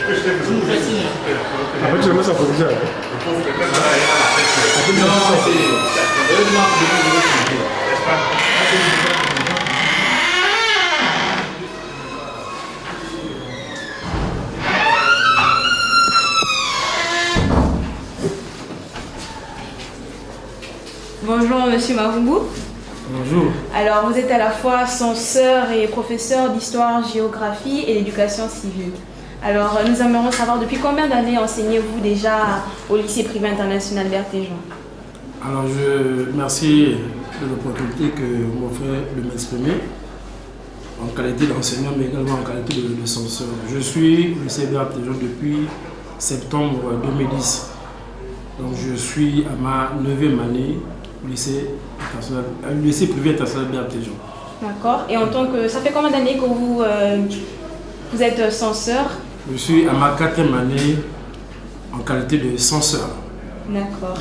En fait, j'aimais ça pour déjà. Bonjour Monsieur Mavungu. Bonjour. Alors vous êtes à la fois censeur et professeur d'histoire, géographie et d'éducation civique. Alors nous aimerions savoir depuis combien d'années enseignez-vous déjà au lycée privé international Berthéjean? Alors je remercie de l'opportunité que vous m'offrez de m'exprimer en qualité d'enseignant mais également en qualité de censeur. Je suis au lycée Berthéjean depuis septembre 2010. Donc je suis à ma 9e année au lycée privé international Berthéjean. D'accord. Et en tant que... Ça fait combien d'années que vous êtes censeur? Je suis à ma 4e année en qualité de censeur. D'accord.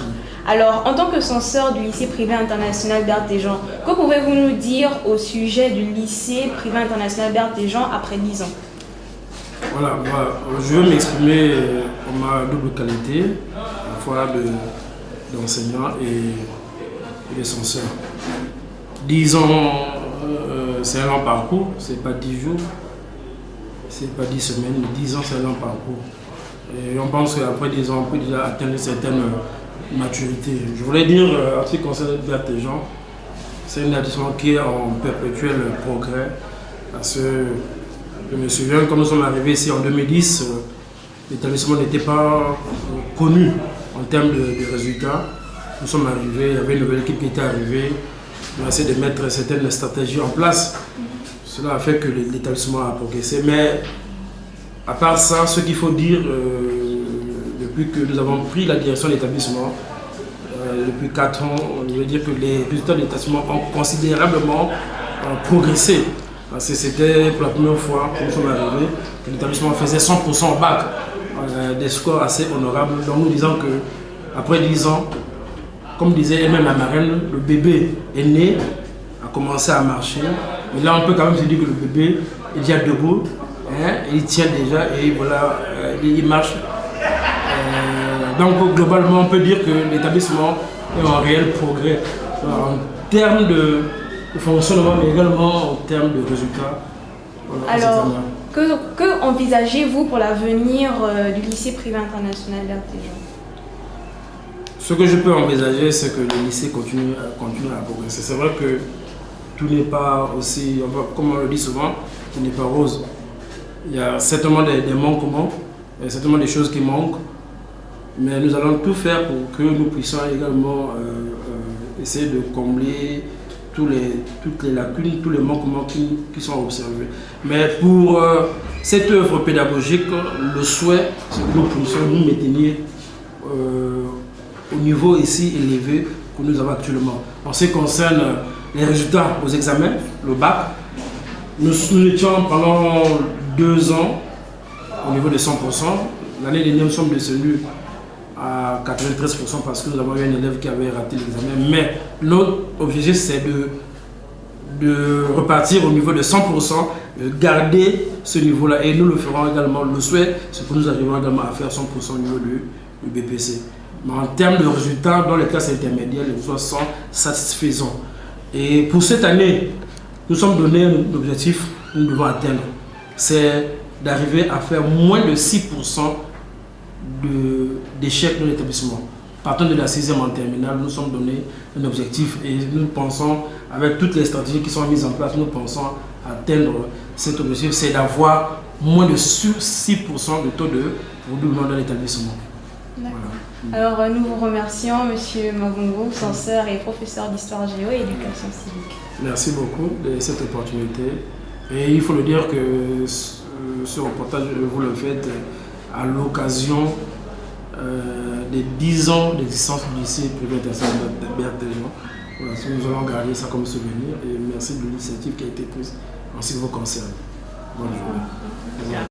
Alors, en tant que censeur du lycée privé international Berthéjean, que pouvez-vous nous dire au sujet du lycée privé international Berthéjean après 10 ans? Voilà, moi, je veux m'exprimer en ma double qualité, à la fois d'enseignant et de censeur. 10 ans, c'est un long parcours, c'est pas 10 jours, c'est pas 10 semaines, mais 10 ans, c'est un long parcours. Et on pense qu'après 10 ans, on peut déjà atteindre une certaine maturité. Je voulais dire, en ce qui concerne Berthéjean, c'est un établissement qui est en perpétuel progrès. Parce que je me souviens, quand nous sommes arrivés ici en 2010, l'établissement n'était pas connu en termes de résultats. Nous sommes arrivés, il y avait une nouvelle équipe qui était arrivée. On a essayé de mettre certaines stratégies en place. Cela a fait que l'établissement a progressé. Mais à part ça, ce qu'il faut dire, depuis que nous avons pris la direction de l'établissement, depuis 4 ans, on veut dire que les résultats de l'établissement ont considérablement progressé. Parce que c'était pour la première fois que nous sommes arrivés, que l'établissement faisait 100% au bac, des scores assez honorables. Donc nous disons qu'après 10 ans, comme disait même la marraine, le bébé est né, a commencé à marcher. Mais là, on peut quand même se dire que le bébé est déjà debout, hein, il tient déjà et voilà, il marche. Donc globalement, on peut dire que l'établissement est en réel progrès en termes de fonctionnement, mais également en termes de résultats. Voilà. Alors, que envisagez-vous pour l'avenir du lycée privé international Berthéjean? Ce que je peux envisager, c'est que le lycée continue à progresser. C'est vrai que tout n'est pas aussi, comme on le dit souvent, tout n'est pas rose. Il y a certainement des manquements, il y a certainement des choses qui manquent, mais nous allons tout faire pour que nous puissions également essayer de combler toutes les lacunes, tous les manquements qui sont observés. Mais pour cette œuvre pédagogique, le souhait, c'est que nous puissions nous maintenir au niveau ici élevé que nous avons actuellement. En ce qui concerne les résultats aux examens, le bac, nous étions pendant 2 ans au niveau de 100%. L'année dernière, nous sommes descendus à 93% parce que nous avons eu un élève qui avait raté l'examen. Mais notre objectif, c'est de repartir au niveau de 100%, de garder ce niveau-là. Et nous le ferons également. Le souhait, c'est que nous arriverons également à faire 100% au niveau du BPC. Mais en termes de résultats, dans les classes intermédiaires, les résultats sont satisfaisants. Et pour cette année, nous sommes donné un objectif que nous devons atteindre. C'est d'arriver à faire moins de 6% d'échecs dans l'établissement. Partant de la 6e en terminale, nous sommes donné un objectif et nous pensons, avec toutes les stratégies qui sont mises en place, nous pensons atteindre cet objectif, c'est d'avoir moins de 6% de taux de redoublement dans l'établissement. Voilà. Alors nous vous remercions, Monsieur Mavungu, censeur et professeur d'histoire géo et éducation civique. Merci beaucoup de cette opportunité. Et il faut le dire que ce reportage, vous le faites à l'occasion des 10 ans d'existence du lycée privé international Berthéjean. Voilà, nous allons garder ça comme souvenir et merci de l'initiative qui a été prise en ce qui vous concerne. Bonne journée.